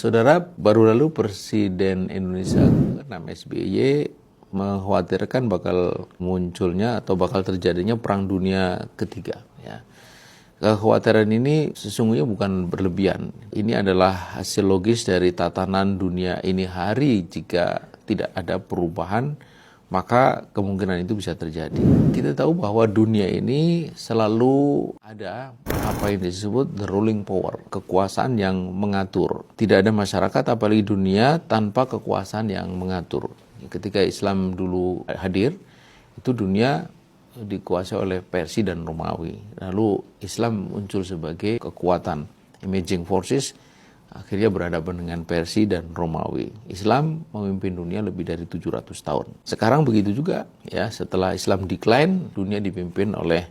Saudara, baru lalu Presiden Indonesia SBY mengkhawatirkan bakal munculnya atau bakal terjadinya Perang Dunia Ketiga. Ya. Kekhawatiran ini sesungguhnya bukan berlebihan. Ini adalah hasil logis dari tatanan dunia ini hari. Jika tidak ada perubahan, maka kemungkinan itu bisa terjadi. Kita tahu bahwa dunia ini selalu ada apa yang disebut the ruling power, kekuasaan yang mengatur. Tidak ada masyarakat apalagi dunia tanpa kekuasaan yang mengatur. Ketika Islam dulu hadir, itu dunia dikuasai oleh Persia dan Romawi. Lalu Islam muncul sebagai kekuatan, emerging forces, akhirnya berhadapan dengan Persia dan Romawi. Islam memimpin dunia lebih dari 700 tahun. Sekarang begitu juga, ya, setelah Islam decline, dunia dipimpin oleh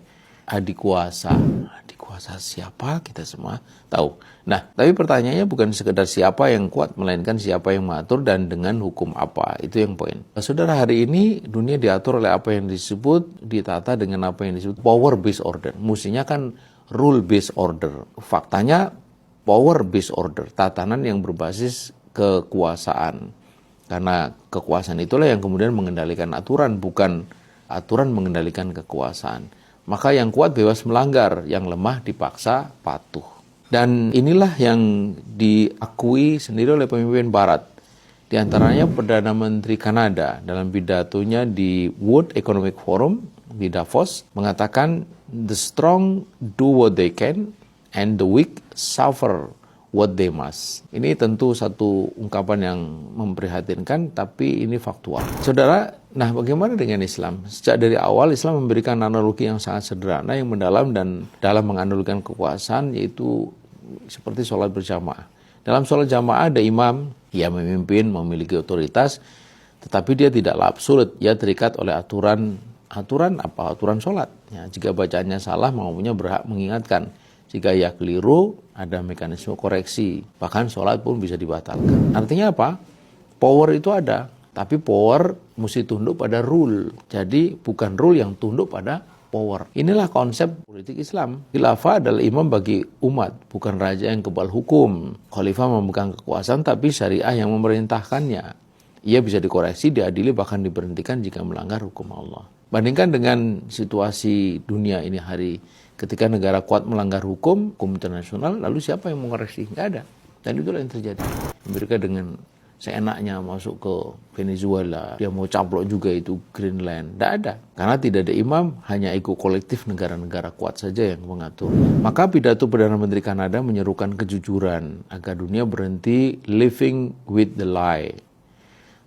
adik kuasa. Adik kuasa siapa? Kita semua tahu. Nah, tapi pertanyaannya bukan sekedar siapa yang kuat, melainkan siapa yang mengatur dan dengan hukum apa. Itu yang poin. Saudara, hari ini dunia diatur oleh apa yang disebut, ditata dengan apa yang disebut power based order. Mestinya kan rule based order. Faktanya power based order, tatanan yang berbasis kekuasaan. Karena kekuasaan itulah yang kemudian mengendalikan aturan, bukan aturan mengendalikan kekuasaan. Maka yang kuat bebas melanggar, yang lemah dipaksa patuh. Dan inilah yang diakui sendiri oleh pemimpin Barat. Di antaranya Perdana Menteri Kanada dalam pidatonya di World Economic Forum di Davos mengatakan, "The strong do what they can, and the weak suffer what they must." Ini tentu satu ungkapan yang memprihatinkan, tapi ini faktual. Saudara, nah bagaimana dengan Islam? Sejak dari awal Islam memberikan analogi yang sangat sederhana, yang mendalam dan dalam menganalogikan kekuasaan, yaitu seperti sholat berjamaah. Dalam sholat jamaah ada imam, ia memimpin, memiliki otoritas, tetapi dia tidaklah absolut, ia terikat oleh aturan apa? Aturan sholat. Ya, jika bacaannya salah, makmumnya berhak mengingatkan. Jika ia keliru, ada mekanisme koreksi. Bahkan sholat pun bisa dibatalkan. Artinya apa? Power itu ada, tapi power mesti tunduk pada rule. Jadi bukan rule yang tunduk pada power. Inilah konsep politik Islam. Khilafah adalah imam bagi umat, bukan raja yang kebal hukum. Khalifah memegang kekuasaan, tapi syariah yang memerintahkannya. Ia bisa dikoreksi, diadili, bahkan diberhentikan jika melanggar hukum Allah. Bandingkan dengan situasi dunia ini hari, ketika negara kuat melanggar hukum internasional, lalu siapa yang mengoreksi? Nggak ada. Dan itulah yang terjadi. Mereka dengan seenaknya masuk ke Venezuela, dia mau caplok juga itu Greenland. Nggak ada. Karena tidak ada imam, hanya ego kolektif negara-negara kuat saja yang mengatur. Maka pidato Perdana Menteri Kanada menyerukan kejujuran agar dunia berhenti living with the lie.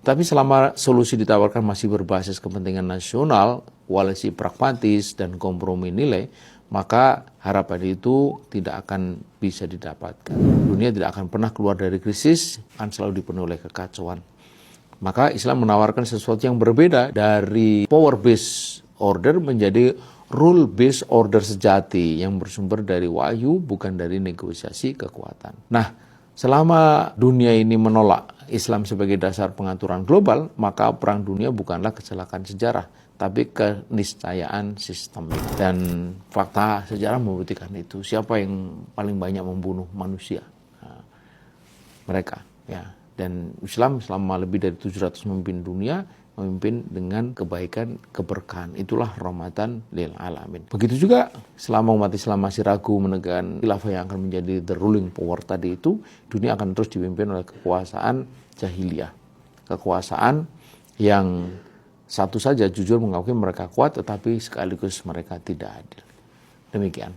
Tapi selama solusi ditawarkan masih berbasis kepentingan nasional, koalisi pragmatis, dan kompromi nilai, maka harapan itu tidak akan bisa didapatkan. Dunia tidak akan pernah keluar dari krisis, akan selalu dipenuhi oleh kekacauan. Maka Islam menawarkan sesuatu yang berbeda dari power-based order menjadi rule-based order sejati yang bersumber dari wahyu, bukan dari negosiasi kekuatan. Nah, selama dunia ini menolak Islam sebagai dasar pengaturan global, maka perang dunia bukanlah kecelakaan sejarah, tapi keniscayaan sistem. Dan fakta sejarah membuktikan itu. Siapa yang paling banyak membunuh manusia? Nah, mereka. Ya. Dan Islam selama lebih dari 700 memimpin dunia, memimpin dengan kebaikan, keberkahan. Itulah rahmatan lil alamin. Begitu juga selama umat Islam masih ragu menegakkan khilafah yang akan menjadi the ruling power tadi itu, dunia akan terus dipimpin oleh kekuasaan jahiliyah. Kekuasaan yang satu saja jujur mengakui mereka kuat, tetapi sekaligus mereka tidak adil. Demikian.